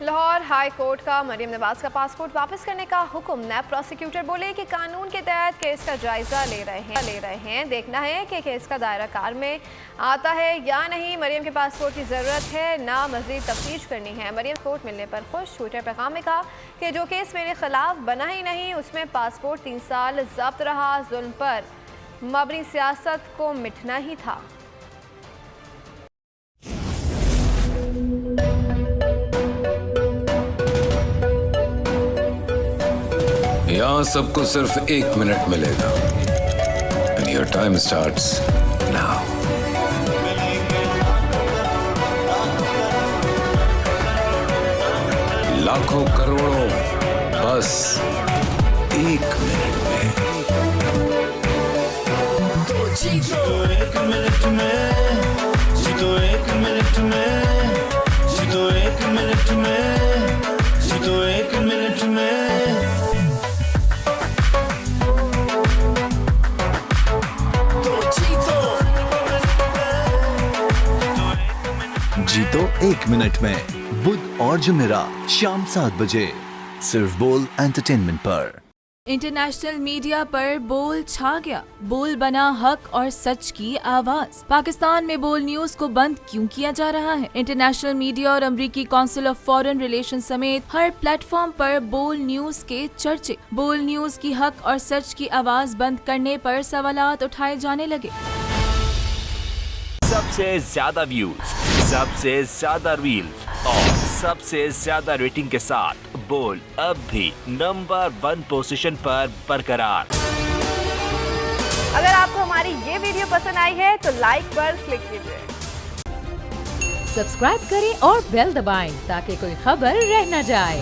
Lahore high court का मरियम नवाज का passport वापस करने का हुक्म। नैब प्रोसिक्यूटर बोले कि कानून के तहत केस का जायजा ले रहे हैं। देखना है कि केस का दायरा कार में आता है या नहीं। मरियम के पासपोर्ट की ज़रूरत है ना मज़ीद तफ्तीश करनी है। मरियम कोर्ट मिलने पर खुश। ट्विटर पैगाम में कहा कि जो केस मेरे खिलाफ बना ही नहीं उसमें पासपोर्ट 3 साल जब्त रहा। जुल्म पर मबनी सियासत को मिटना ही था। यहाँ सबको सिर्फ 1 मिनट मिलेगा। And your time starts now. लाखों करोड़ों बस 1 मिनट में। जीतो 1 मिनट में, जीतो 1 मिनट में, जीतो 1 मिनट में, जीतो 1 मिनट में। जीतो 1 मिनट में बुध और जुमेरात शाम 7 बजे सिर्फ बोल एंटरटेनमेंट पर। इंटरनेशनल मीडिया पर बोल छा गया। बोल बना हक और सच की आवाज। पाकिस्तान में बोल न्यूज को बंद क्यों किया जा रहा है? इंटरनेशनल मीडिया और अमेरिकी काउंसिल ऑफ फॉरेन रिलेशन समेत हर प्लेटफॉर्म पर बोल न्यूज के चर्चे। बोल न्यूज की हक और सच की आवाज बंद करने पर सवालात उठाए जाने लगे। सबसे ज्यादा व्यूज, सबसे ज्यादा रील्स और सबसे ज्यादा रेटिंग के साथ बोल अब भी नंबर 1 पोजीशन पर बरकरार। अगर आपको हमारी ये वीडियो पसंद आई है तो लाइक पर क्लिक कीजिए, सब्सक्राइब करें और बेल दबाएं ताकि कोई खबर रह न जाए।